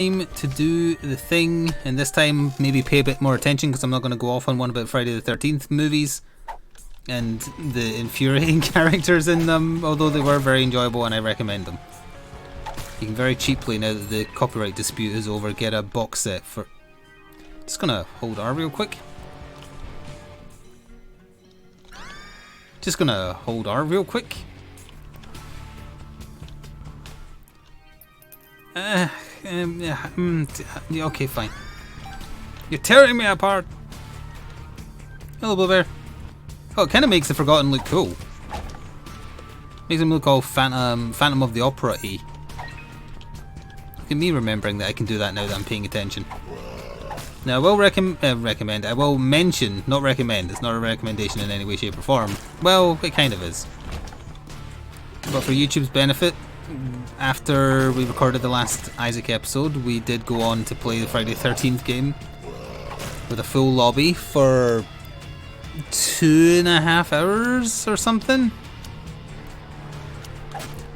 Time to do the thing, and this time maybe pay a bit more attention because I'm not going to go off on one about Friday the 13th movies and the infuriating characters in them, although they were very enjoyable and I recommend them. You can very cheaply, now that the copyright dispute is over, get a box set for... Just gonna hold R real quick. Just gonna hold R real quick. Yeah, okay, fine. You're tearing me apart. Hello, Blue Bear. Oh, it kind of makes the Forgotten look cool. Makes him look all Phantom of the Opera-y. Look at me remembering that I can do that now that I'm paying attention. Now, I will recommend, I will mention, not recommend, it's not a recommendation in any way, shape or form. Well, it kind of is. But for YouTube's benefit, after we recorded the last Isaac episode, we did go on to play the Friday the 13th game with a full lobby for 2.5 hours or something.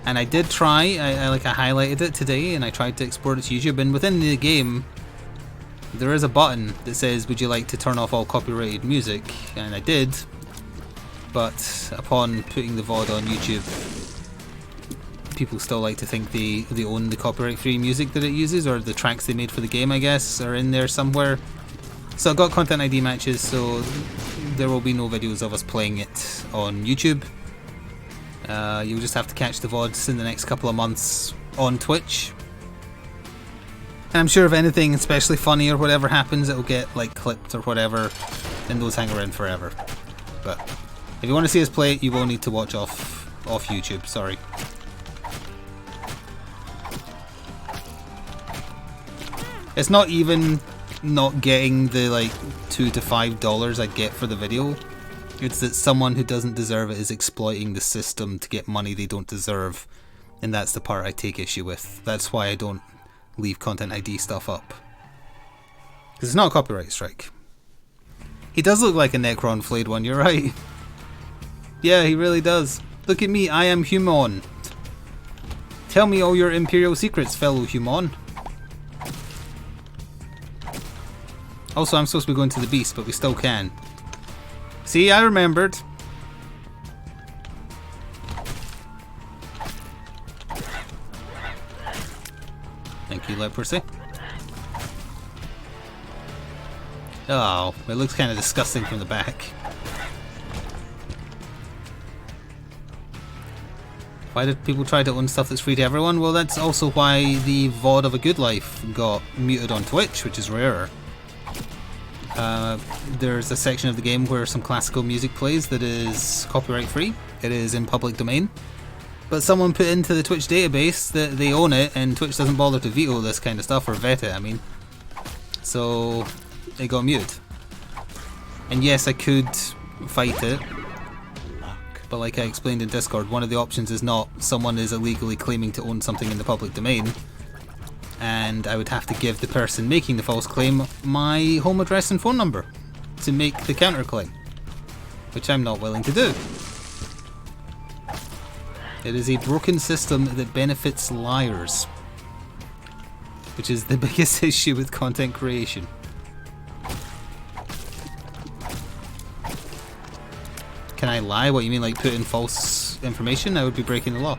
And I did try, I highlighted it today and I tried to export it to YouTube, and within the game there is a button that says would you like to turn off all copyrighted music, and I did, but upon putting the VOD on YouTube, people still like to think they own the copyright free music that it uses, or the tracks they made for the game, I guess, are in there somewhere. So I've got content ID matches, so there will be no videos of us playing it on YouTube. You'll just have to catch the VODs in the next couple of months on Twitch. And I'm sure if anything especially funny or whatever happens, it'll get like clipped or whatever, and those hang around forever. But if you want to see us play it, you will need to watch off YouTube, sorry. It's not even not getting the like $2 to $5 I'd get for the video. It's that someone who doesn't deserve it is exploiting the system to get money they don't deserve, and that's the part I take issue with. That's why I don't leave Content ID stuff up. Because it's not a copyright strike. He does look like a Necron flayed one, you're right. Yeah, he really does. Look at me, I am human. Tell me all your Imperial secrets, fellow human. Also, I'm supposed to be going to the beast, but we still can. See, I remembered. Thank you, Leprosy. Oh, it looks kind of disgusting from the back. Why did people try to own stuff that's free to everyone? Well, that's also why the VOD of A Good Life got muted on Twitch, which is rarer. There's a section of the game where some classical music plays that is copyright free. It is in public domain. But someone put into the Twitch database that they own it, and Twitch doesn't bother to veto this kind of stuff, or vet it, I mean. So it got muted. And yes, I could fight it. But like I explained in Discord, one of the options is not someone is illegally claiming to own something in the public domain. And I would have to give the person making the false claim my home address and phone number to make the counterclaim, which I'm not willing to do. It is a broken system that benefits liars, which is the biggest issue with content creation. Can I lie? What, you mean like put in false information? I would be breaking the law.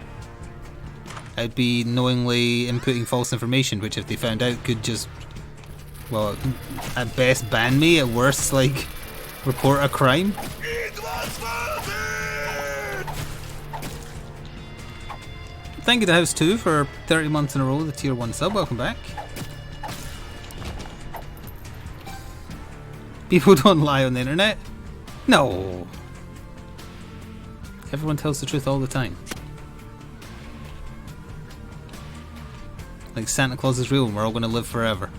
I'd be knowingly inputting false information, which if they found out could just, well, at best ban me, at worst like report a crime. Thank you to House 2 for 30 months in a row with a tier 1 sub, welcome back. People don't lie on the internet? No. Everyone tells the truth all the time. Like Santa Claus is real and we're all going to live forever.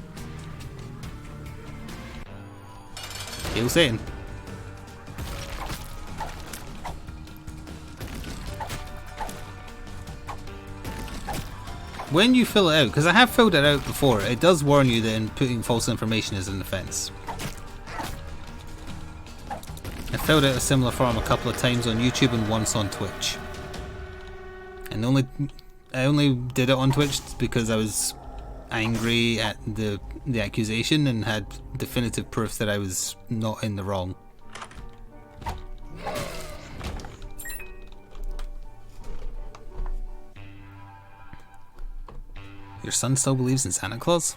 Hail Satan. When you fill it out, because I have filled it out before, it does warn you that inputting false information is an offence. I filled out a similar form a couple of times on YouTube and once on Twitch. And I only did it on Twitch because I was angry at the accusation and had definitive proof that I was not in the wrong. Your son still believes in Santa Claus?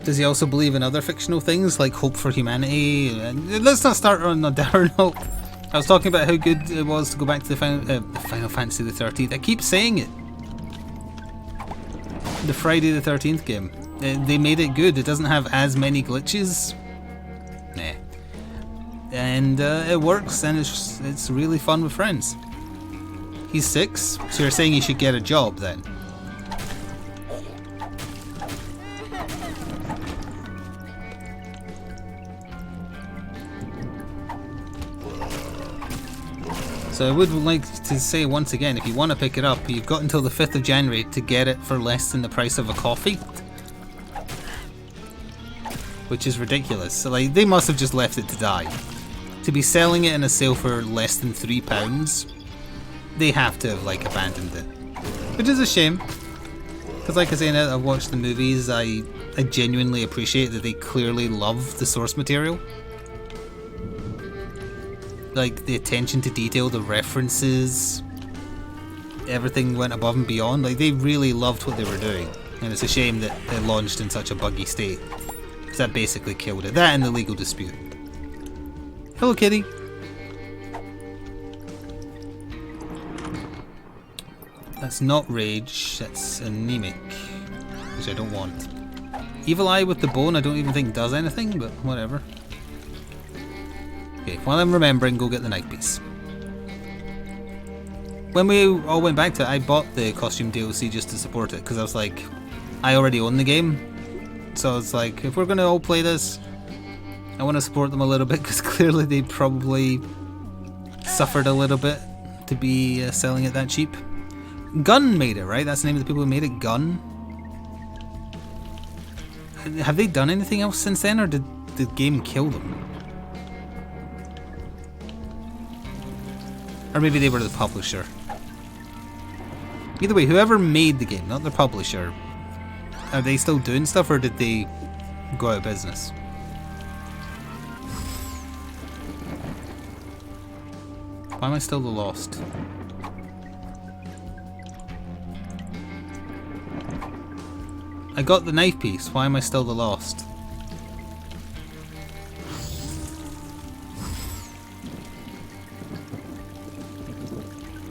Does he also believe in other fictional things like hope for humanity? Let's not start on a dour note. I was talking about how good it was to go back to the Final Fantasy the 13th. I keep saying it. The Friday the 13th game. They made it good. It doesn't have as many glitches. Nah. And it works, and it's really fun with friends. He's 6, so you're saying he should get a job then? So I would like to say once again, if you want to pick it up, you've got until the 5th of January to get it for less than the price of a coffee. Which is ridiculous. So like, they must have just left it to die. To be selling it in a sale for less than £3, they have to have like abandoned it. Which is a shame. Because like I say, now that I've watched the movies, I genuinely appreciate that they clearly love the source material. Like, the attention to detail, the references, everything went above and beyond. Like, they really loved what they were doing. And it's a shame that it launched in such a buggy state. Because that basically killed it. That and the legal dispute. Hello, kitty. That's not rage, that's anemic. Which I don't want. Evil Eye with the bone I don't even think does anything, but whatever. Okay, while I'm remembering, go get the night piece. When we all went back to it, I bought the costume DLC just to support it, because I was like, I already own the game. So I was like, if we're going to all play this, I want to support them a little bit, because clearly they probably suffered a little bit to be selling it that cheap. Gun made it, right? That's the name of the people who made it, Gun. Have they done anything else since then, or did the game kill them? Or maybe they were the publisher. Either way, whoever made the game, not the publisher, are they still doing stuff, or did they go out of business? Why am I still the lost? I got the knife piece, why am I still the lost?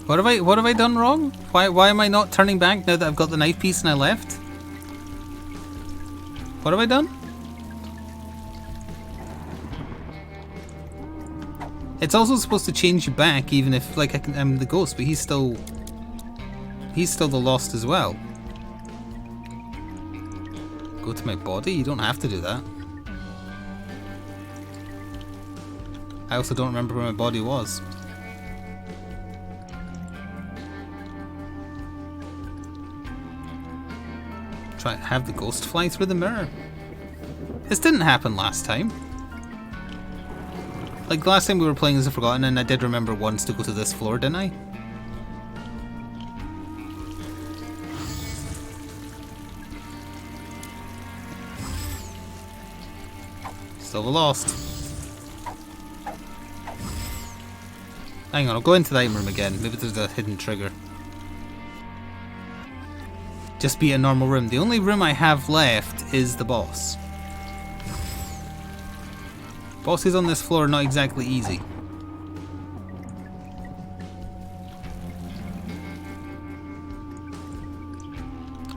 What have I done wrong? Why am I not turning back now that I've got the knife piece and I left? What have I done? It's also supposed to change you back even if like I'm the ghost, but he's still the lost as well. Go to my body? You don't have to do that. I also don't remember where my body was. Try to have the ghost fly through the mirror. This didn't happen last time. Like the last time we were playing as a Forgotten, and I did remember once to go to this floor, didn't I? Still lost. Hang on, I'll go into the item room again. Maybe there's a hidden trigger. Just be a normal room. The only room I have left is the boss. Bosses on this floor are not exactly easy.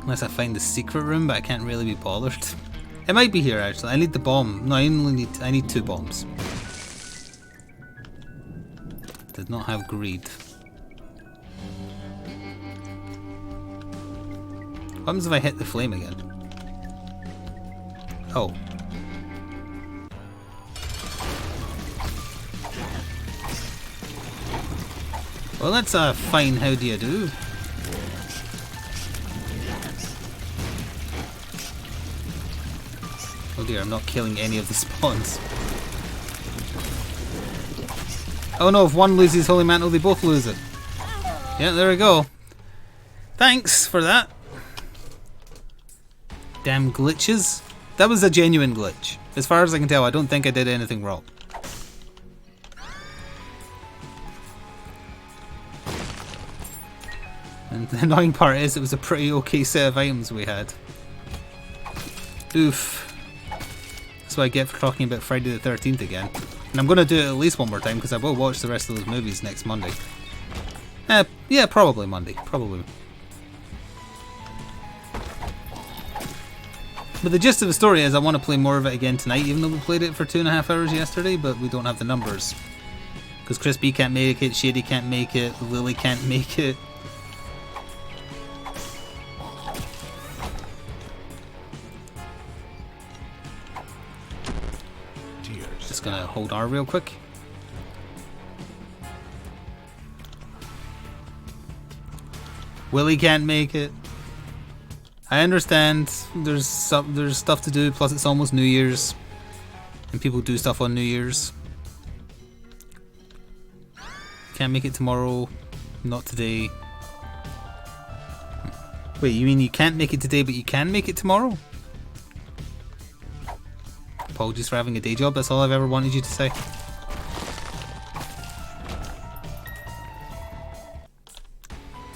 Unless I find the secret room, but I can't really be bothered. It might be here actually. I need the bomb. No, I need 2 bombs. Did not have greed. What happens if I hit the flame again? Oh. Well, that's a fine how do you do. Oh dear, I'm not killing any of the spawns. Oh no, if one loses Holy Mantle, they both lose it. Yeah, there we go. Thanks for that. Damn glitches. That was a genuine glitch. As far as I can tell, I don't think I did anything wrong. And the annoying part is it was a pretty okay set of items we had. Oof. That's what I get for talking about Friday the 13th again. And I'm going to do it at least one more time because I will watch the rest of those movies next Monday. Yeah, probably Monday. Probably. But the gist of the story is I want to play more of it again tonight, even though we played it for 2.5 hours yesterday, but we don't have the numbers. Because Chris B can't make it, Shady can't make it, Lily can't make it. Just gonna hold R real quick. Willie can't make it. I understand there's stuff to do, plus it's almost New Year's. And people do stuff on New Year's. Can't make it tomorrow. Not today. Wait, you mean you can't make it today, but you can make it tomorrow? Apologies for having a day job, that's all I've ever wanted you to say.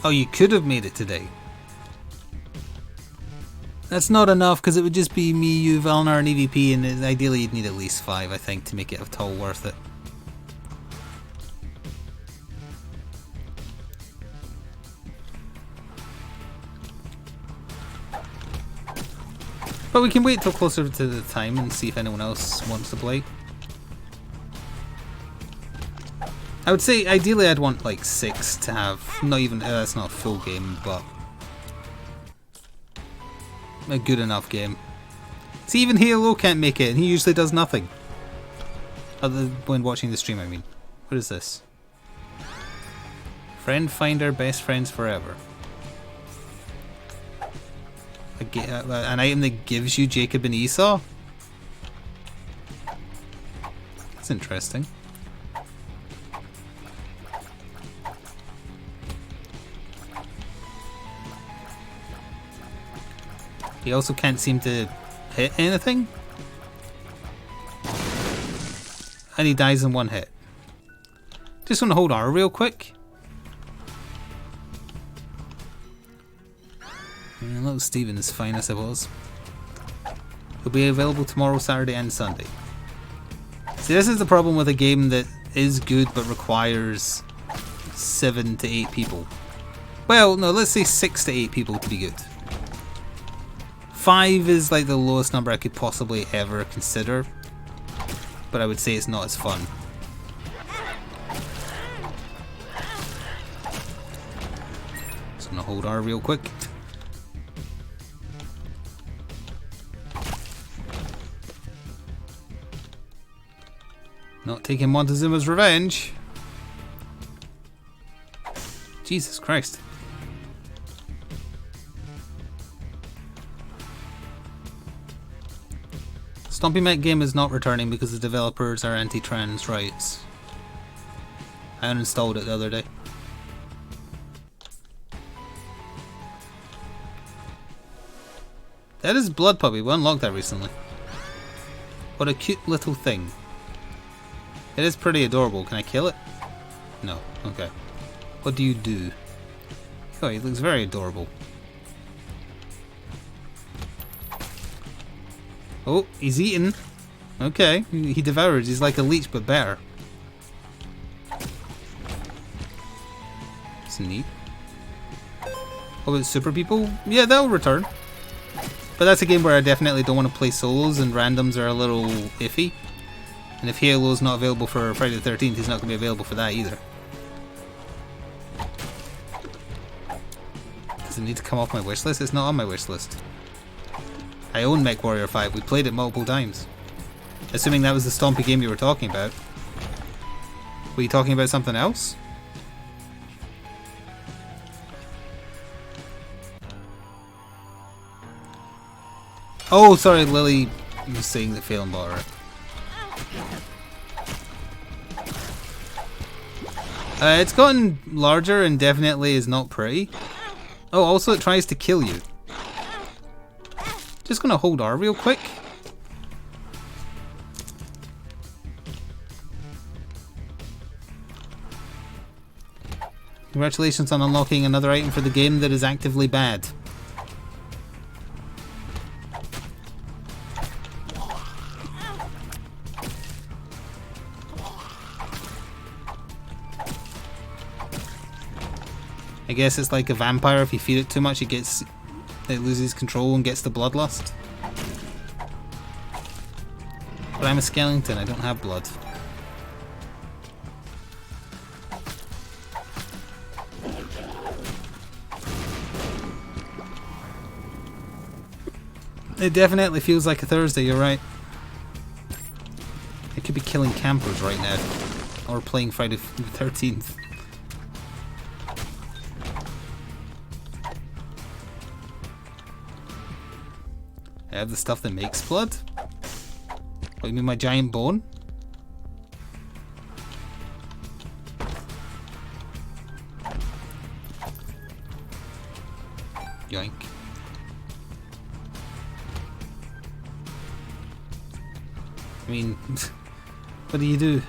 Oh, you could have made it today. That's not enough, because it would just be me, you, Valnar, and EVP, and ideally you'd need at least 5, I think, to make it at all worth it. But we can wait till closer to the time and see if anyone else wants to play. I would say, ideally I'd want like 6 to have, not even, that's not a full game, but a good enough game. See, even Halo can't make it, and he usually does nothing. Other than when watching the stream, I mean. What is this? Friend finder, best friends forever. An item that gives you Jacob and Esau? That's interesting. He also can't seem to hit anything. And he dies in one hit. Just want to hold R real quick. Little Steven is fine, I suppose. He'll be available tomorrow, Saturday and Sunday. See, this is the problem with a game that is good but requires 7 to 8 people. Well, no, let's say 6 to 8 people to be good. 5 is like the lowest number I could possibly ever consider, but I would say it's not as fun. Just gonna hold R real quick. Not taking Montezuma's revenge. Jesus Christ. Stompy Mech game is not returning because the developers are anti-trans rights. I uninstalled it the other day. That is Blood Puppy. We unlocked that recently. What a cute little thing. It is pretty adorable. Can I kill it? No. Okay. What do you do? Oh, he looks very adorable. Oh, he's eating. Okay. He devours. He's like a leech, but better. It's neat. Oh, it's Super People? Yeah, that'll return. But that's a game where I definitely don't want to play solos, and randoms are a little iffy. And if Halo's not available for Friday the 13th, he's not going to be available for that either. Does it need to come off my wishlist? It's not on my wishlist. I own MechWarrior 5. We played it multiple times. Assuming that was the Stompy game you were talking about. Were you talking about something else? Oh, sorry, Lily was saying that Phelan bought her. It's gotten larger and definitely is not pretty. Oh, also it tries to kill you. Just gonna hold R real quick. Congratulations on unlocking another item for the game that is actively bad. I guess it's like a vampire. If you feed it too much, it loses control and gets the bloodlust. But I'm a skeleton, I don't have blood. It definitely feels like a Thursday, you're right. I could be killing campers right now. Or playing Friday the 13th. I have the stuff that makes blood? What, you mean my giant bone? Yoink. I mean, what do you do?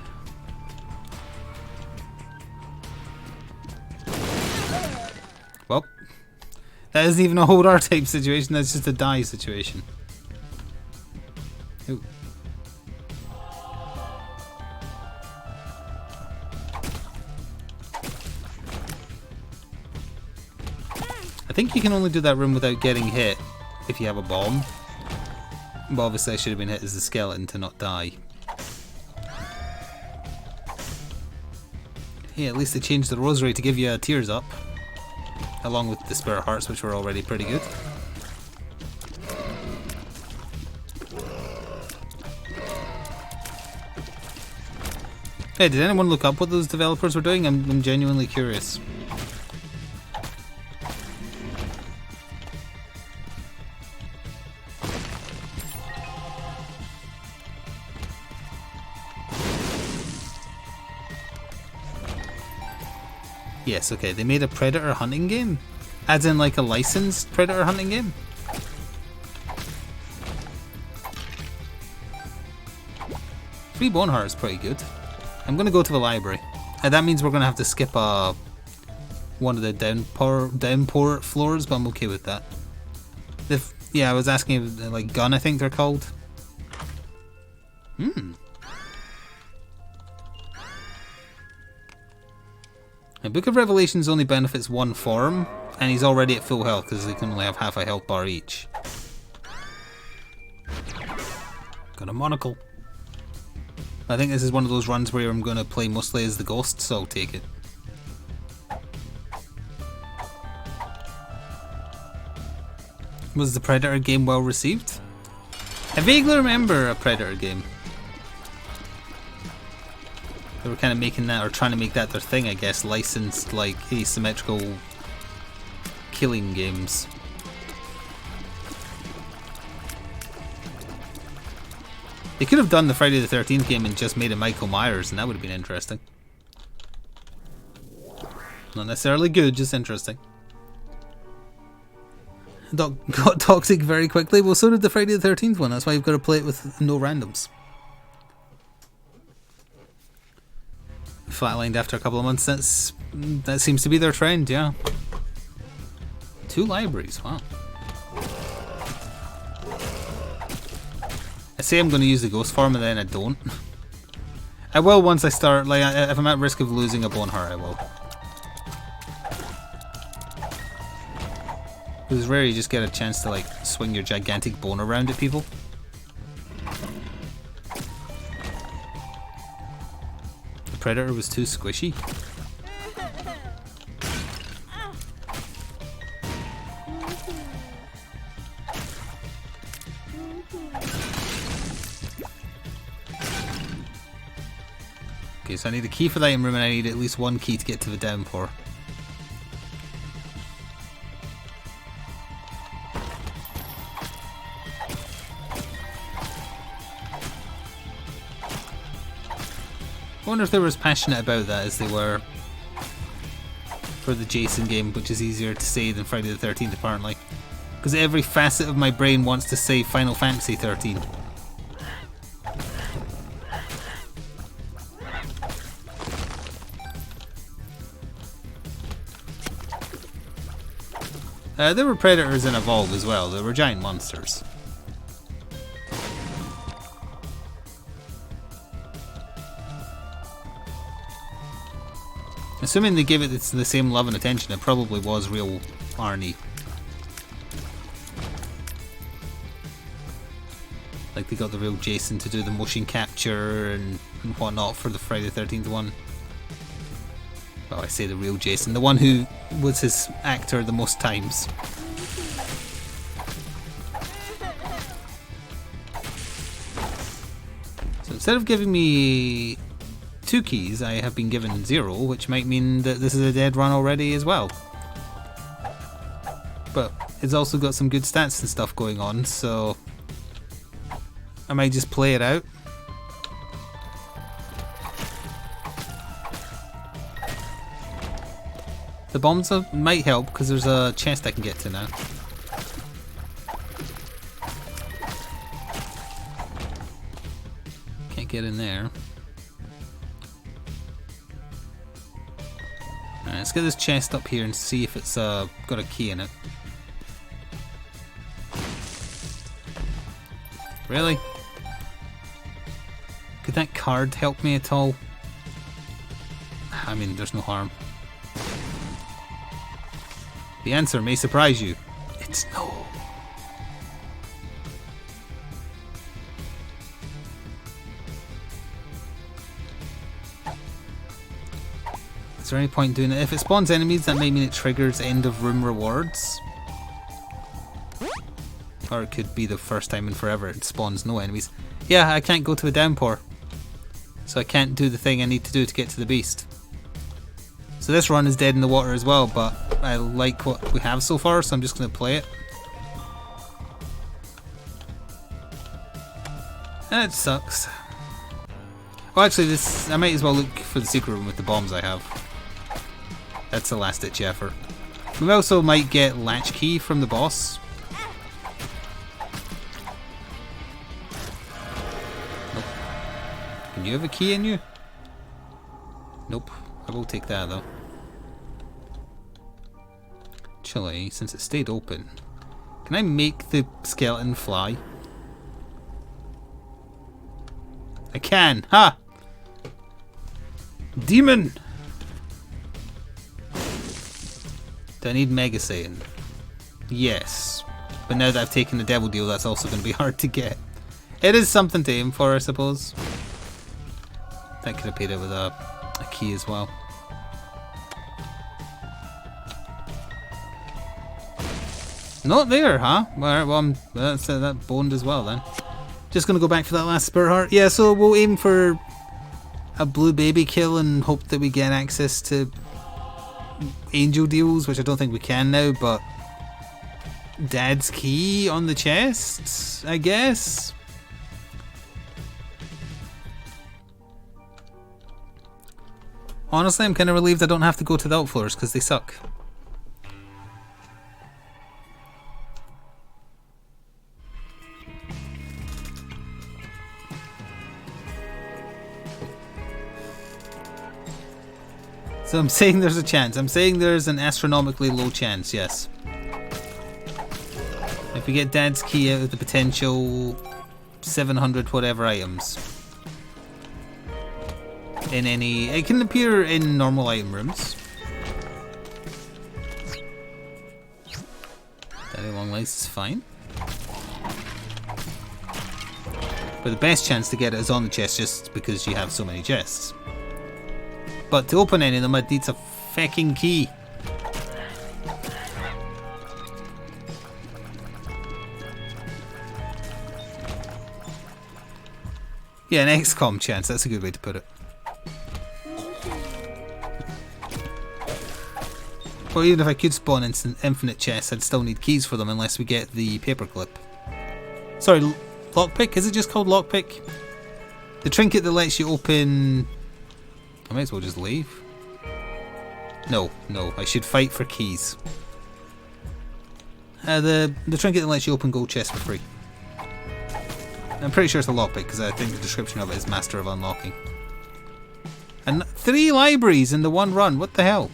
Well, that isn't even a hold R type situation, that's just a die situation. Ooh. I think you can only do that room without getting hit if you have a bomb. But obviously I should have been hit as a skeleton to not die. Yeah, at least they changed the rosary to give you a tears up. Along with the spirit hearts, which were already pretty good. Hey, did anyone look up what those developers were doing? I'm genuinely curious. Yes, okay, they made a predator hunting game? As in like a licensed predator hunting game? Free bone heart is pretty good. I'm gonna go to the library. And that means we're gonna have to skip one of the downpour floors, but I'm okay with that. Yeah, I was asking if, like, gun, I think they're called. The Book of Revelations only benefits one form, and he's already at full health because they can only have half a health bar each. Got a monocle. I think this is one of those runs where I'm going to play mostly as the ghost, so I'll take it. Was the Predator game well received? I vaguely remember a Predator game. They were kind of making that, or trying to make that their thing, I guess, licensed, like, asymmetrical killing games. They could have done the Friday the 13th game and just made it Michael Myers, and that would have been interesting. Not necessarily good, just interesting. Doc got toxic very quickly. Well, so did the Friday the 13th one, that's why you've got to play it with no randoms. Flatlined after a couple of months, that seems to be their trend, yeah. 2 libraries, wow. I say I'm going to use the ghost form and then I don't. I will once I start, like, if I'm at risk of losing a bone heart, I will. It's rare you just get a chance to, like, swing your gigantic bone around at people. The Predator was too squishy. Okay, so I need a key for the item room and I need at least one key to get to the downpour. I wonder if they were as passionate about that as they were for the Jason game, which is easier to say than Friday the 13th apparently. Because every facet of my brain wants to say Final Fantasy 13. There were predators in Evolve as well. There were giant monsters. Assuming they give it the same love and attention, it probably was real Arnie. Like they got the real Jason to do the motion capture and whatnot for the Friday the 13th one. Well, I say the real Jason, the one who was his actor the most times. So instead of giving me 2 keys, I have been given 0, which might mean that this is a dead run already as well. But it's also got some good stats and stuff going on, so I might just play it out. The bombs might help because there's a chest I can get to now. Can't get in there. Alright, let's get this chest up here and see if it's got a key in it. Really? Could that card help me at all? I mean, there's no harm. The answer may surprise you. It's no. Is there any point doing it? If it spawns enemies, that may mean it triggers end of room rewards. Or it could be the first time in forever it spawns no enemies. Yeah, I can't go to the downpour. So I can't do the thing I need to do to get to the beast. So this run is dead in the water as well, but I like what we have so far, so I'm just going to play it. And it sucks. Well, actually, I might as well look for the secret room with the bombs I have. That's a last-ditch effort. We also might get latch key from the boss. Nope. Can you have a key in you? Nope. I will take that though. Actually, since it stayed open, can I make the skeleton fly? I can! Ha! Demon! Do I need Mega Satan? Yes. But now that I've taken the devil deal, that's also going to be hard to get. It is something to aim for, I suppose. That could have paid it with a key as well. Not there, huh? Alright, well, that's that boned as well then. Just gonna go back for that last spirit heart. Yeah, so we'll aim for a blue baby kill and hope that we get access to angel deals, which I don't think we can now, but Dad's key on the chest, I guess? Honestly, I'm kind of relieved I don't have to go to the out floors because they suck. So I'm saying there's a chance. I'm saying there's an astronomically low chance, yes. If we get Dad's key out of the potential 700 whatever items. In any... It can appear in normal item rooms. Daddy long legs is fine. But the best chance to get it is on the chest just because you have so many chests. But to open any of them, I'd need a fucking key. Yeah, an XCOM chance, that's a good way to put it. Well, even if I could spawn infinite chests, I'd still need keys for them unless we get the paperclip. Sorry, lockpick? Is it just called lockpick? The trinket that lets you open... I might as well just leave. No, I should fight for keys. The trinket that lets you open gold chests for free. I'm pretty sure it's a lockpick because I think the description of it is Master of Unlocking. And 3 libraries in the one run. What the hell?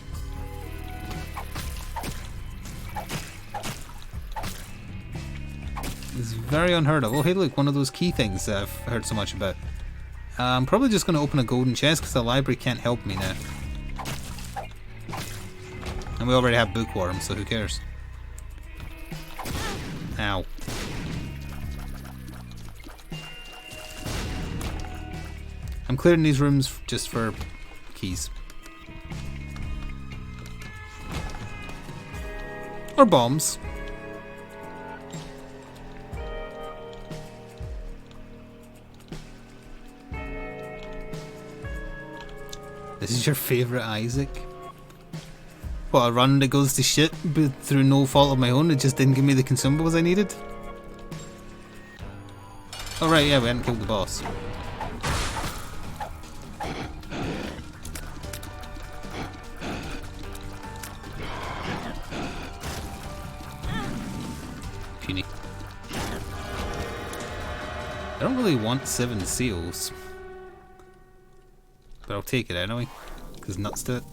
It's very unheard of. Oh, hey, look, one of those key things that I've heard so much about. I'm probably just going to open a golden chest because the library can't help me now. And we already have bookworms, so who cares? Ow. I'm clearing these rooms just for keys. Or bombs. This is your favourite Isaac? What, a run that goes to shit but through no fault of my own? It just didn't give me the consumables I needed? Oh right, yeah, we hadn't killed the boss. Puny. I don't really want 7 seals. But I'll take it anyway, because nuts to it.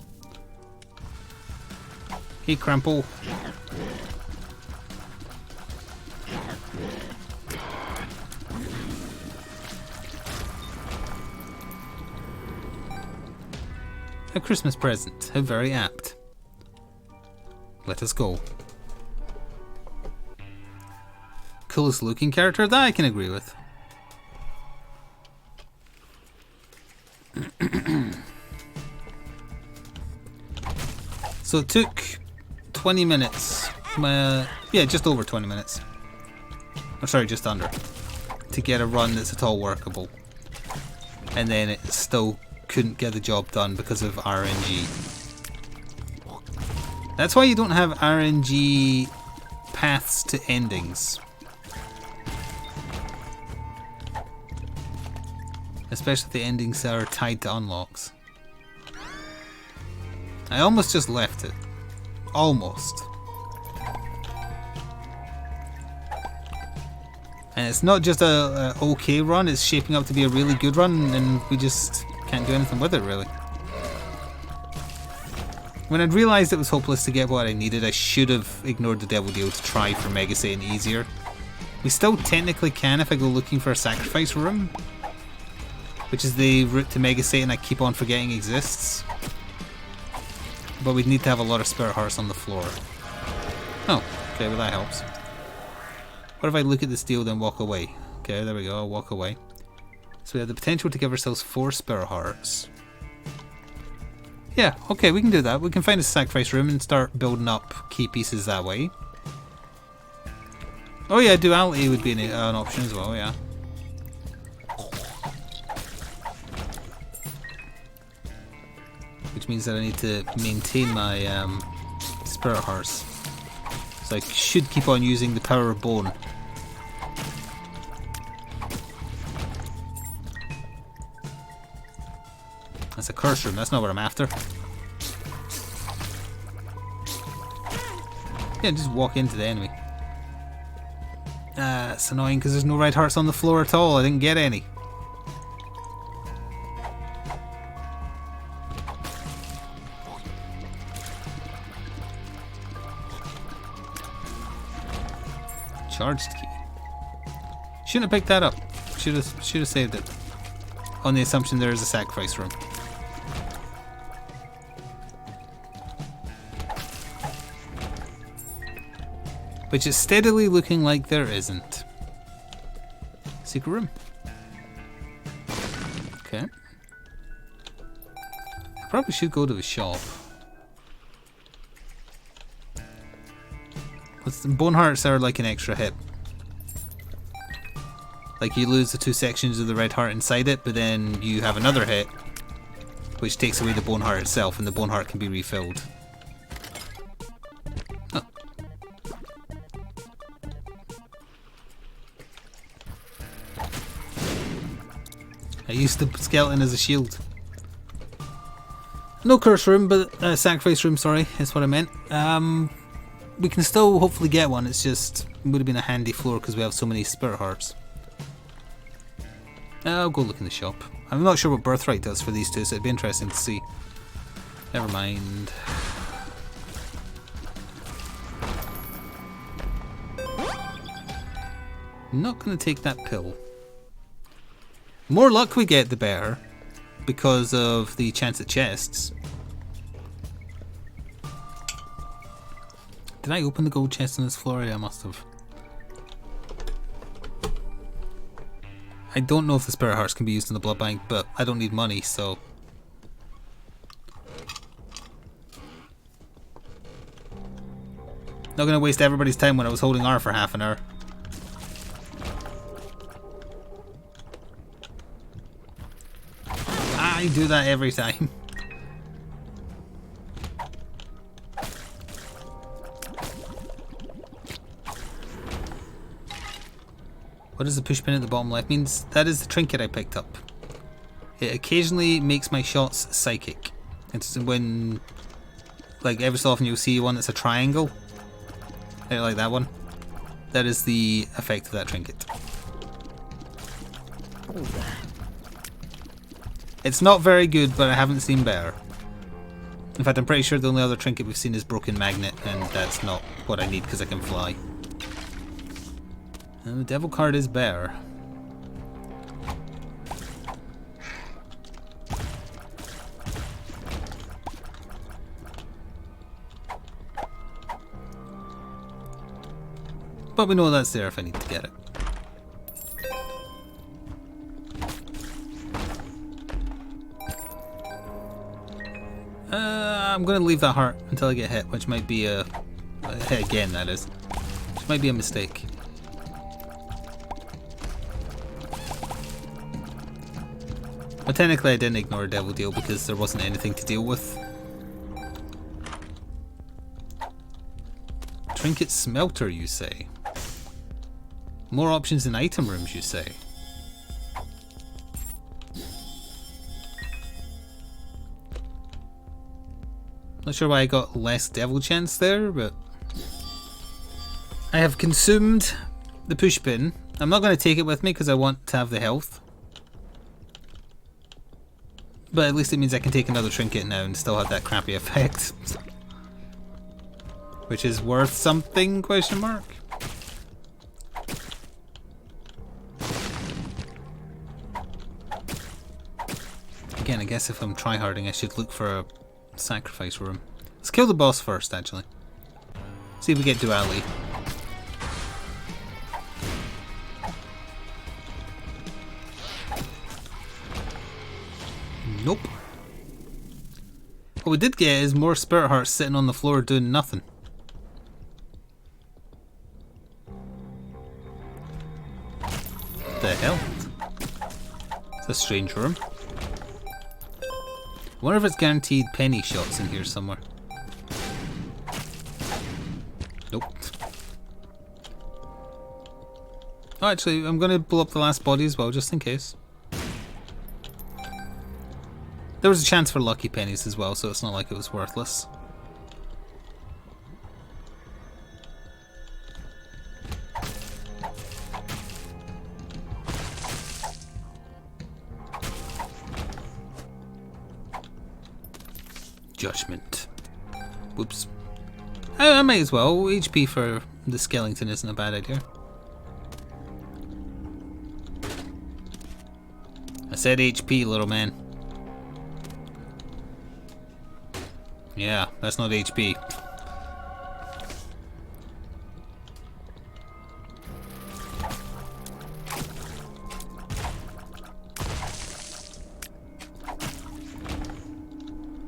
Hey, Crample. A Christmas present. How very apt. Let us go. Coolest looking character? That I can agree with. So it took 20 minutes, yeah, just over 20 minutes, or sorry, just under, to get a run that's at all workable. And then it still couldn't get the job done because of RNG. That's why you don't have RNG paths to endings. Especially the endings that are tied to unlocks. I almost just left it. Almost. And it's not just a okay run, it's shaping up to be a really good run, and we just can't do anything with it, really. When I'd realised it was hopeless to get what I needed, I should have ignored the devil deal to try for Mega Satan easier. We still technically can if I go looking for a sacrifice room, which is the route to Mega Satan I keep on forgetting exists. But we'd need to have a lot of spirit hearts on the floor. Oh, okay, well that helps. What if I look at this deal then walk away? Okay, there we go, I'll walk away. So we have the potential to give ourselves 4 spirit hearts. Yeah, okay, we can do that. We can find a sacrifice room and start building up key pieces that way. Oh yeah, duality would be an option as well, yeah. Which means that I need to maintain my spirit hearts. So I should keep on using the power of bone. That's a curse room, that's not what I'm after. Yeah, just walk into the enemy. It's annoying because there's no red hearts on the floor at all, I didn't get any. Charged key. Shouldn't have picked that up. Should have saved it. On the assumption there is a sacrifice room. Which is steadily looking like there isn't. Secret room. Okay. I probably should go to the shop. Bone hearts are like an extra hit. Like you lose the 2 sections of the red heart inside it, but then you have another hit, which takes away the bone heart itself, and the bone heart can be refilled. Huh. I used the skeleton as a shield. No curse room, but sacrifice room. Sorry, is what I meant. we can still hopefully get one. It's just, it would have been a handy floor because we have so many spirit hearts. I'll go look in the shop. I'm not sure what Birthright does for these two, so it'd be interesting to see. Never mind. Not going to take that pill. More luck we get, the better, because of the chance at chests. Did I open the gold chest on this floor? Yeah, I must have. I don't know if the spirit hearts can be used in the blood bank, but I don't need money, so. Not gonna waste everybody's time when I was holding R for half an hour. I do that every time. What is the push pin at the bottom left? Means that is the trinket I picked up. It occasionally makes my shots psychic. It's when, like, every so often you'll see one that's a triangle. Like that one. That is the effect of that trinket. It's not very good, but I haven't seen better. In fact, I'm pretty sure the only other trinket we've seen is Broken Magnet, and that's not what I need because I can fly. And the devil card is better. But we know that's there if I need to get it. I'm going to leave that heart until I get hit, which might be a hit again, that is. Which might be a mistake. But technically I didn't ignore a devil deal because there wasn't anything to deal with. Trinket smelter, you say? More options in item rooms, you say? Not sure why I got less devil chance there, but I have consumed the push pin. I'm not going to take it with me because I want to have the health. But at least it means I can take another trinket now and still have that crappy effect. Which is worth something, question mark? Again, I guess if I'm tryharding I should look for a sacrifice room. Let's kill the boss first, actually. See if we get duality. Nope. What we did get is more spirit hearts sitting on the floor doing nothing. What the hell? It's a strange room. I wonder if it's guaranteed penny shots in here somewhere. Nope. Oh, actually, I'm going to blow up the last body as well, just in case. There was a chance for lucky pennies as well, so it's not like it was worthless. Judgment. Whoops. I might as well. HP for the skeleton isn't a bad idea. I said HP, little man. Yeah, that's not HP.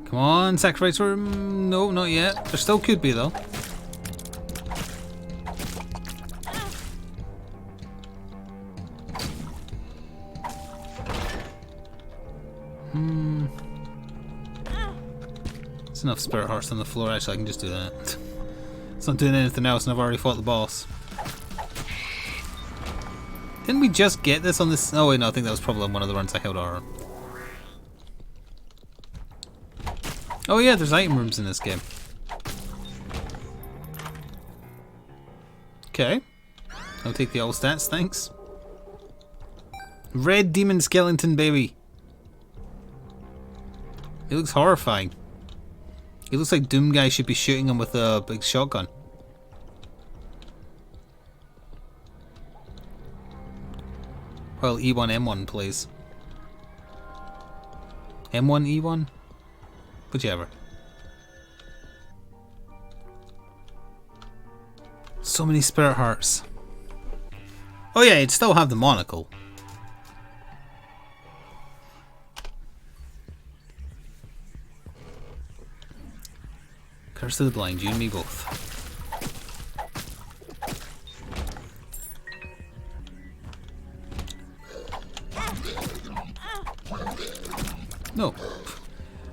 Come on, sacrifice room. No, not yet. There still could be, though. There's enough spirit hearts on the floor, actually I can just do that. It's not doing anything else and I've already fought the boss. Didn't we just get this on this? Oh wait, no, I think that was probably on one of the runs I held R. Oh yeah, there's item rooms in this game. Okay. I'll take the all stats, thanks. Red demon skeleton baby. He looks horrifying. He looks like Doom Guy should be shooting him with a big shotgun. Well, E1 M1 plays. M1 E1? Whichever. So many spirit hearts. Oh yeah, you'd still have the monocle. Curse of the blind, you and me both. No.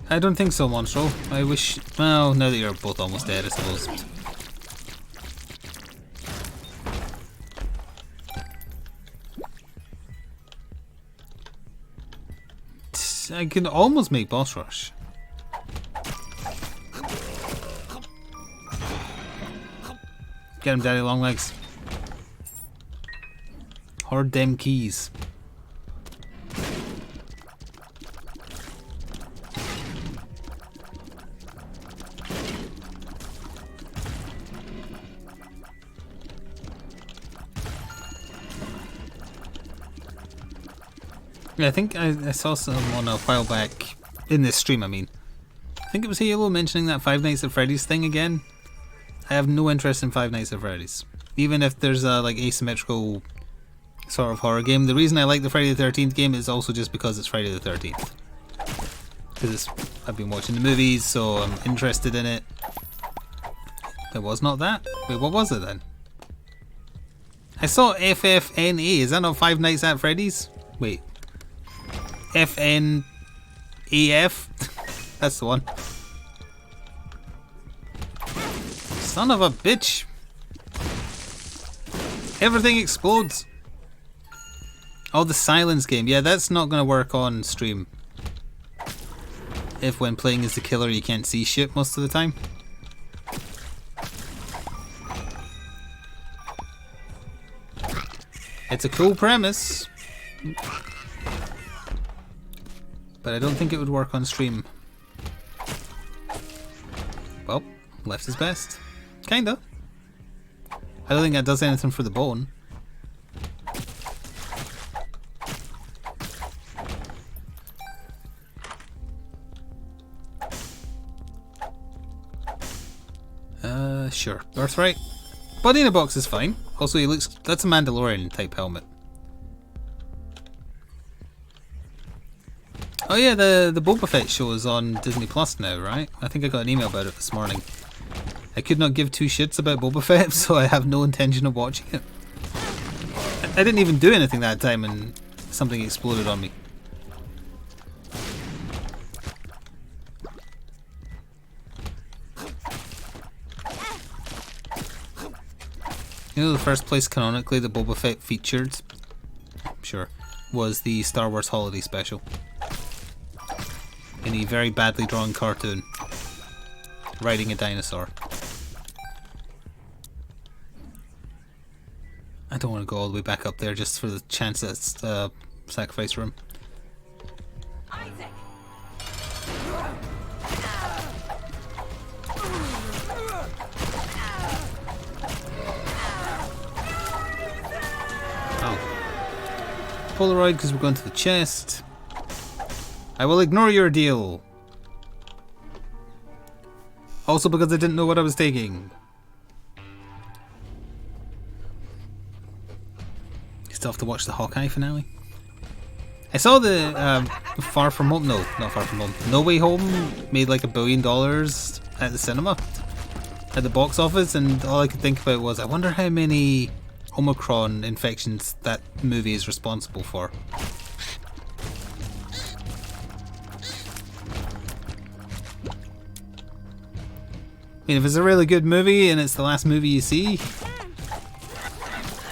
I don't think so, Monstro. I wish... Well, now that you're both almost dead, I suppose. I can almost make boss rush. Get him, Daddy Longlegs. Hoard them keys. Yeah, I think I saw someone a while back, in this stream I mean. I think it was Halo mentioning that Five Nights at Freddy's thing again. I have no interest in Five Nights at Freddy's. Even if there's a like asymmetrical sort of horror game. The reason I like the Friday the 13th game is also just because it's Friday the 13th. Because I've been watching the movies, so I'm interested in it. It was not that? Wait, what was it then? I saw FFNA. Is that not Five Nights at Freddy's? Wait. FNAF? That's the one. Son of a bitch. Everything explodes. Oh, the silence game. Yeah, that's not going to work on stream. If when playing as the killer you can't see shit most of the time. It's a cool premise. But I don't think it would work on stream. Well, left is best. Kinda. I don't think that does anything for the bone. Sure. Birthright. Body in a box is fine. Also, he looks... That's a Mandalorian type helmet. Oh yeah, the Boba Fett show is on Disney Plus now, right? I think I got an email about it this morning. I could not give two shits about Boba Fett, so I have no intention of watching it. I didn't even do anything that time and something exploded on me. You know, the first place canonically that Boba Fett featured, sure, was the Star Wars Holiday Special. In a very badly drawn cartoon, riding a dinosaur. I don't want to go all the way back up there just for the chance that it's the sacrifice room. Isaac. Oh. Polaroid because we're going to the chest. I will ignore your deal. Also because I didn't know what I was taking. Still have to watch the Hawkeye finale. I saw the Far From Home, no, not Far From Home, No Way Home made like $1 billion at the cinema, at the box office, and all I could think about was, I wonder how many Omicron infections that movie is responsible for. I mean, if it's a really good movie and it's the last movie you see,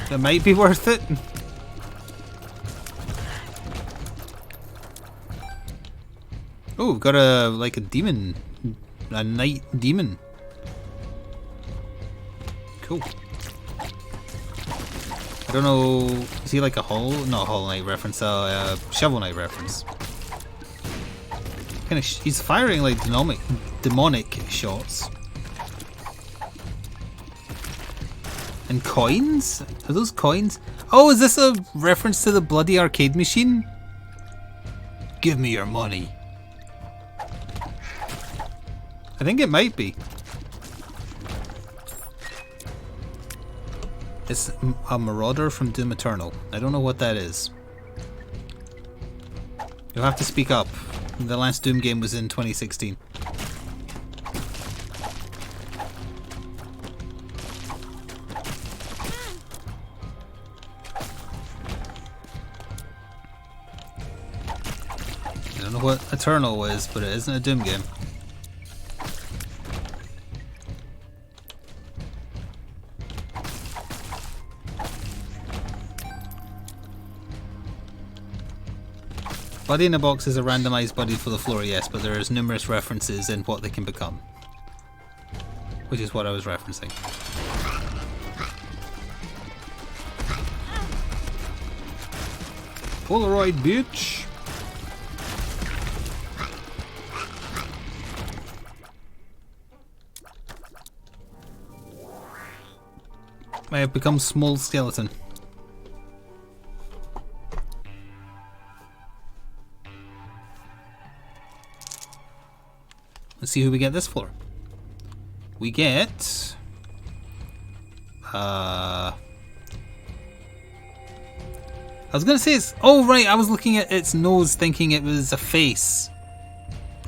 it might be worth it. Oh, we've got a demon, a night demon. Cool. don't know. Is he like a not Hollow Knight reference, a Shovel Knight reference? Kind of. He's firing like demonic shots. And coins? Are those coins? Oh, is this a reference to the bloody arcade machine? Give me your money. I think it might be. It's a Marauder from Doom Eternal. I don't know what that is. You'll have to speak up. The last Doom game was in 2016. I don't know what Eternal is, but it isn't a Doom game. Buddy in a Box is a randomized buddy for the floor, yes, but there is numerous references in what they can become. Which is what I was referencing. Polaroid, bitch! I have become small skeleton. Let's see who we get this for. We get... I was gonna say it's... Oh right, I was looking at its nose thinking it was a face.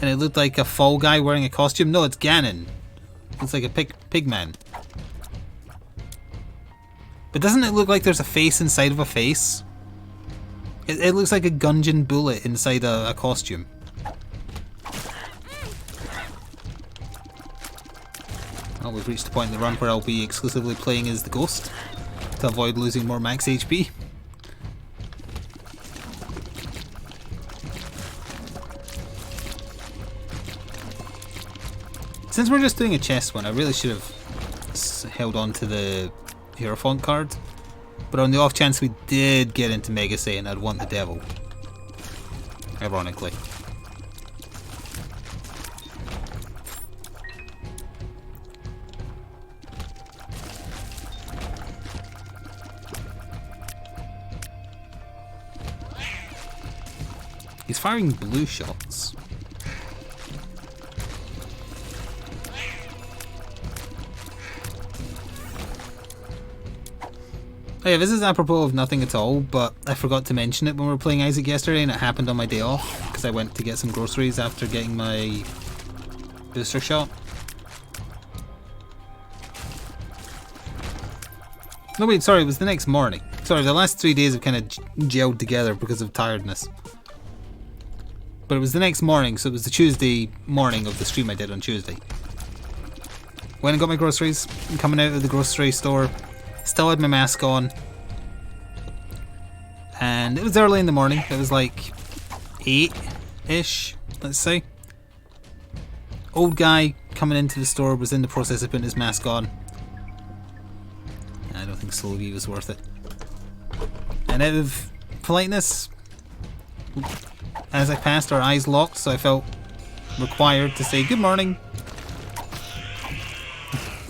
And it looked like a fall guy wearing a costume. No, it's Ganon. Looks like a pig man. But doesn't it look like there's a face inside of a face? It looks like a Gungeon bullet inside a costume. Well, we've reached the point in the run where I'll be exclusively playing as the ghost to avoid losing more max HP. Since we're just doing a chest one, I really should have held on to the Hierophant card. But on the off chance we did get into Mega Saiyan, I'd want the devil. Ironically. He's firing blue shots. Oh yeah, this is apropos of nothing at all, but I forgot to mention it when we were playing Isaac yesterday, and it happened on my day off, because I went to get some groceries after getting my booster shot. No wait, sorry, it was the next morning. Sorry, the last 3 days have kind of gelled together because of tiredness. But it was the next morning, so it was the Tuesday morning of the stream I did on Tuesday. Went and got my groceries, coming out of the grocery store, still had my mask on. And it was early in the morning, it was like 8-ish, let's say. Old guy coming into the store was in the process of putting his mask on. I don't think Slowly was worth it. And out of politeness, as I passed, our eyes locked, so I felt required to say good morning.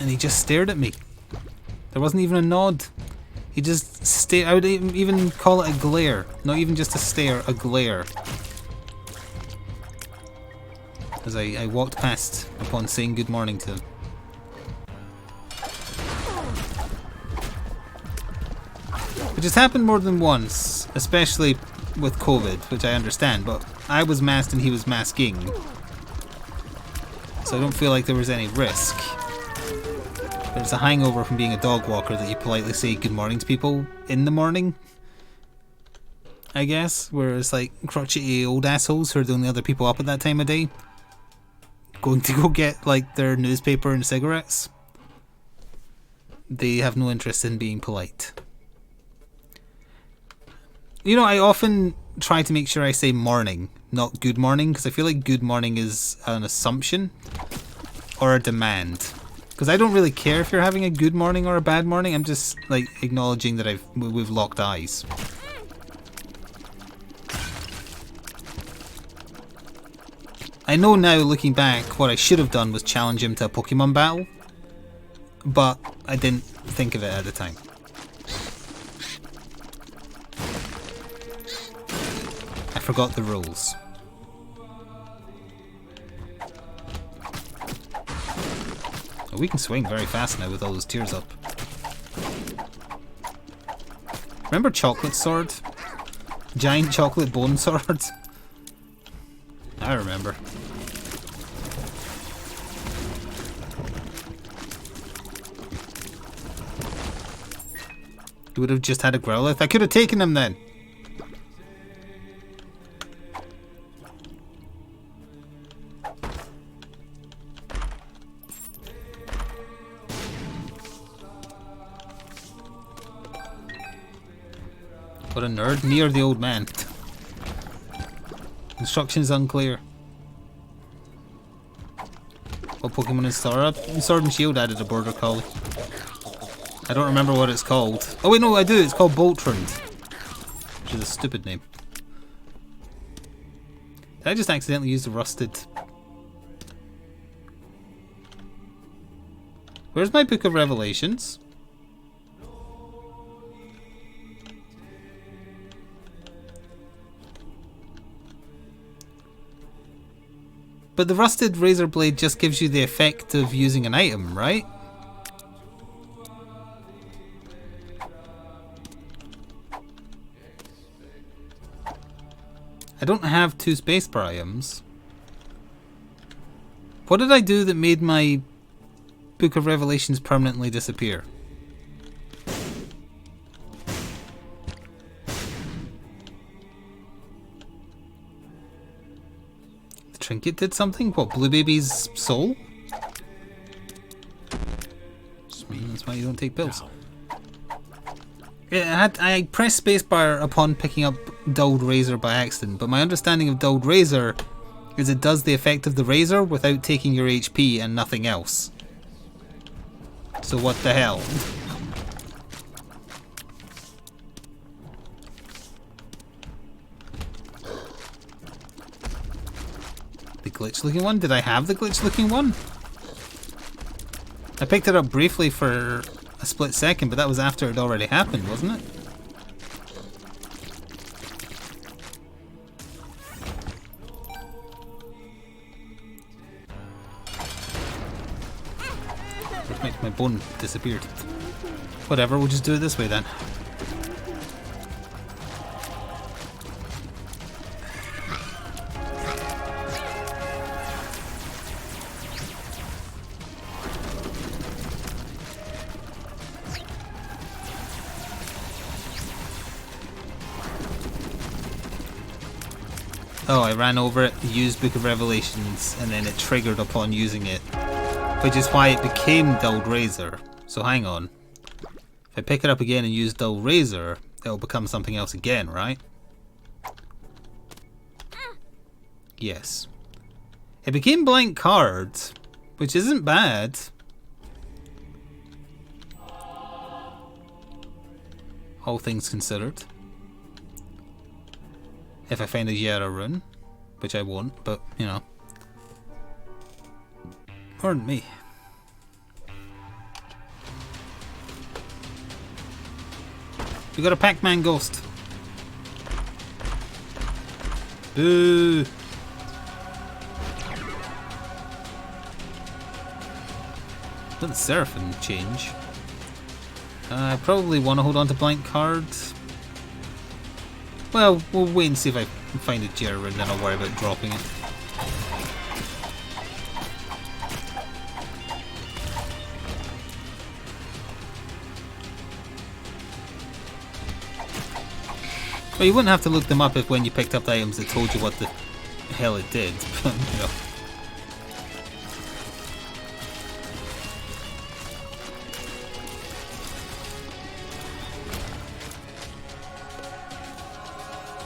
And he just stared at me. There wasn't even a nod. He just stared. I would even call it a glare. Not even just a stare, a glare. As I walked past upon saying good morning to him. Which has happened more than once, especially with COVID, which I understand, but I was masked and he was masking. So I don't feel like there was any risk. There's a hangover from being a dog walker that you politely say good morning to people in the morning, I guess, whereas like crotchety old assholes who are the only other people up at that time of day going to go get like their newspaper and cigarettes, they have no interest in being polite. You know, I often try to make sure I say morning, not good morning, because I feel like good morning is an assumption or a demand. Because I don't really care if you're having a good morning or a bad morning. I'm just like acknowledging that we've locked eyes. I know now, looking back, what I should have done was challenge him to a Pokemon battle, but I didn't think of it at the time. I forgot the rules. Oh, we can swing very fast now with all those tears up. Remember Chocolate Sword? Giant chocolate bone sword? I remember. You would have just had a Growlithe. I could have taken him then. What a nerd. Near the old man. Instructions unclear. What Pokemon is Sword and Shield added a Border Collie. I don't remember what it's called. Oh wait, no, I do. It's called Boltrand, which is a stupid name. Did I just accidentally use the rusted? Where's my Book of Revelations? But the rusted razor blade just gives you the effect of using an item, right? I don't have 2 spacebar items. What did I do that made my Book of Revelations permanently disappear? The trinket did something? What, Blue Baby's soul? That's why you don't take pills. Yeah, I pressed spacebar upon picking up Dulled Razor by accident, but my understanding of Dulled Razor is it does the effect of the razor without taking your HP and nothing else. So what the hell? The glitch looking one? Did I have the glitch looking one? I picked it up briefly for a split second, but that was after it already happened, wasn't it? My bone disappeared. Whatever, we'll just do it this way then. Oh, I ran over it, used Book of Revelations, and then it triggered upon using it. Which is why it became Dulled Razor. So hang on. If I pick it up again and use Dulled Razor, it'll become something else again, right? Yes. It became Blank Card, which isn't bad. All things considered. If I find a Yara rune, which I won't, but, you know. Pardon me. We got a Pac-Man ghost. Boo! Let the Seraphim change. I probably want to hold on to Blank Card. Well, we'll wait and see if I can find a Jera and then I'll worry about dropping it. Well, you wouldn't have to look them up if when you picked up the items it told you what the hell it did, but, you know.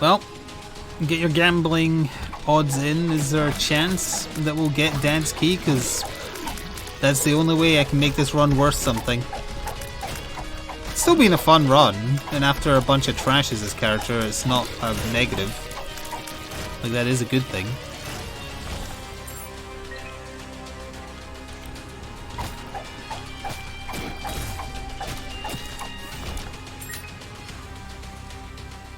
Well, get your gambling odds in. Is there a chance that we'll get Dad's key? Because That's the only way I can make this run worth something. It's still been a fun run, and after a bunch of trashes this character, it's not a negative. Like, that is a good thing.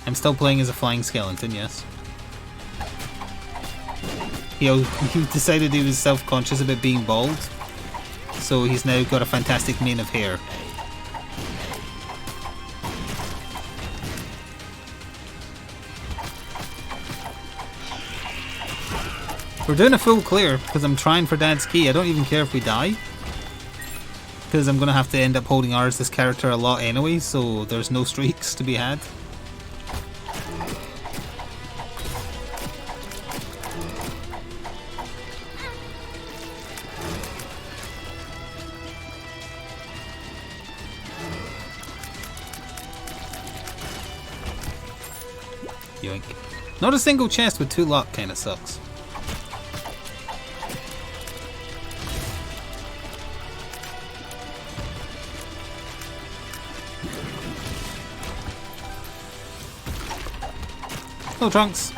I'm still playing as a flying skeleton, yes. He decided he was self-conscious about being bald, so he's now got a fantastic mane of hair. We're doing a full clear, because I'm trying for Dad's key. I don't even care if we die, because I'm going to have to end up holding ours this character a lot anyway, so there's no streaks to be had. Yoink. Not a single chest with 2 luck kinda sucks. Hello, Trunks.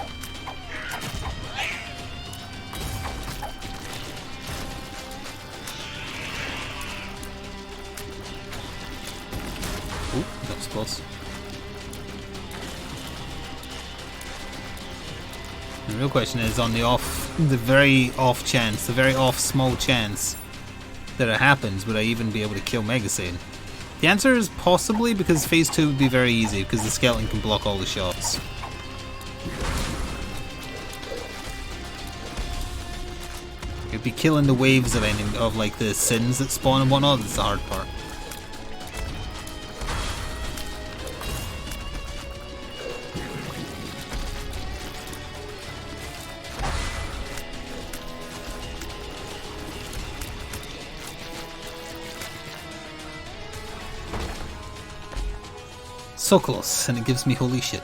Ooh, that was close. The real question is on the very off chance, the very off small chance that it happens, would I even be able to kill Mega Satan? The answer is possibly, because phase 2 would be very easy, because the skeleton can block all the shots. It'd be killing the waves of like the sins that spawn and whatnot, that's the hard part. So close, and it gives me holy shit.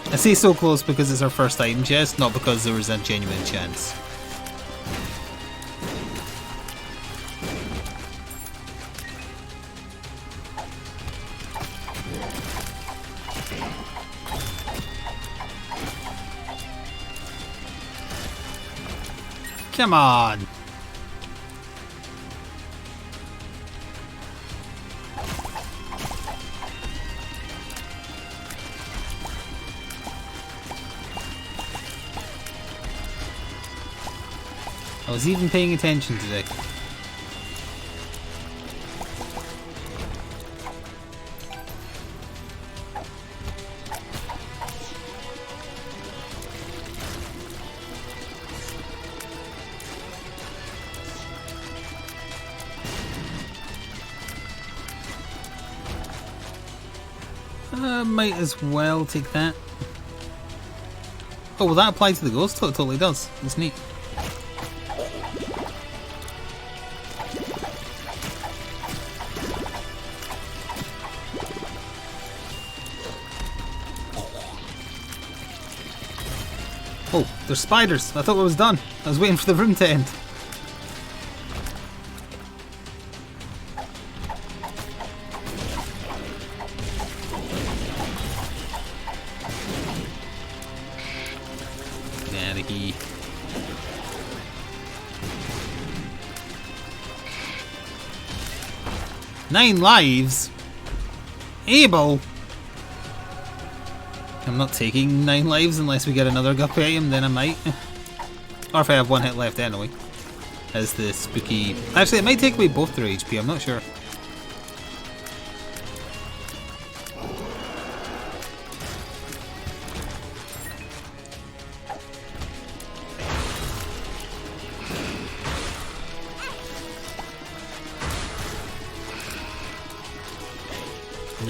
I say so close because it's our first item chest, not because there was a genuine chance. Come on! I was even paying attention today. Might as well take that. Oh, will that apply to the ghost? Oh, it totally does. That's neat. Oh, there's spiders. I thought it was done. I was waiting for the room to end. Daddy. 9 lives? Abel? I'm not taking 9 lives unless we get another guppy item, then I might. Or if I have 1 hit left anyway. As the spooky... Actually, it might take away both their HP, I'm not sure.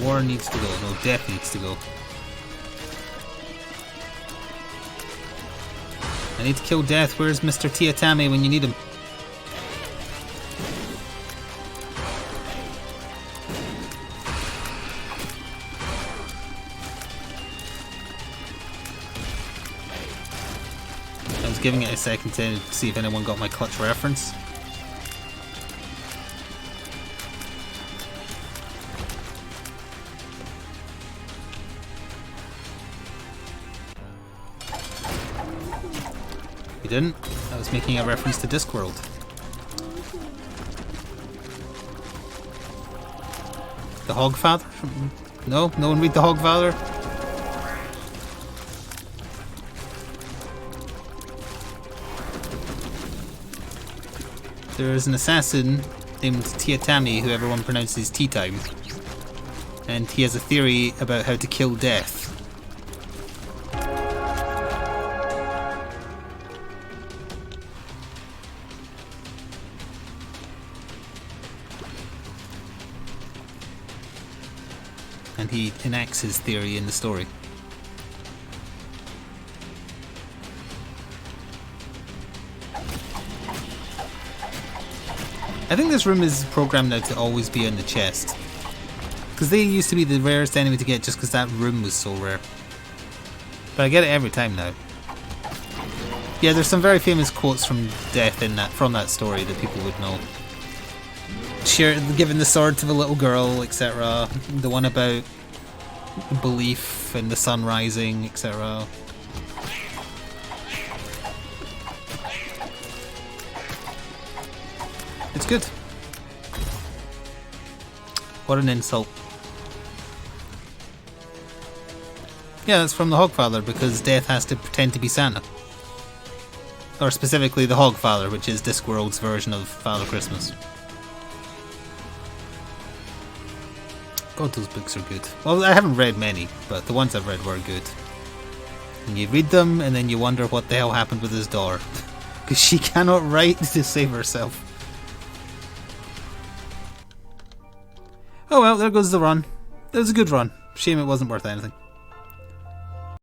War needs to go. No, death needs to go. I need to kill Death. Where's Mr. Tiatame when you need him? was giving it a second to see if anyone got my clutch reference. You didn't? I was making a reference to Discworld. The Hogfather? No? No one read the Hogfather? There's an assassin named Tiatami who everyone pronounces Tea Time. And he has a theory about how to kill death. And he enacts his theory in the story. I think this room is programmed now to always be on the chest. Because they used to be the rarest enemy to get just because that room was so rare. But I get it every time now. Yeah, there's some very famous quotes from Death in that story that people would know. Giving the sword to the little girl, etc. The one about belief and the sun rising, etc. It's good. What an insult. Yeah, that's from the Hogfather, because Death has to pretend to be Santa. Or specifically the Hogfather, which is Discworld's version of Father Christmas. God, those books are good. Well, I haven't read many, but the ones I've read were good. And you read them, and then you wonder what the hell happened with his daughter. Because she cannot write to save herself. Oh well, there goes the run. It was a good run. Shame it wasn't worth anything.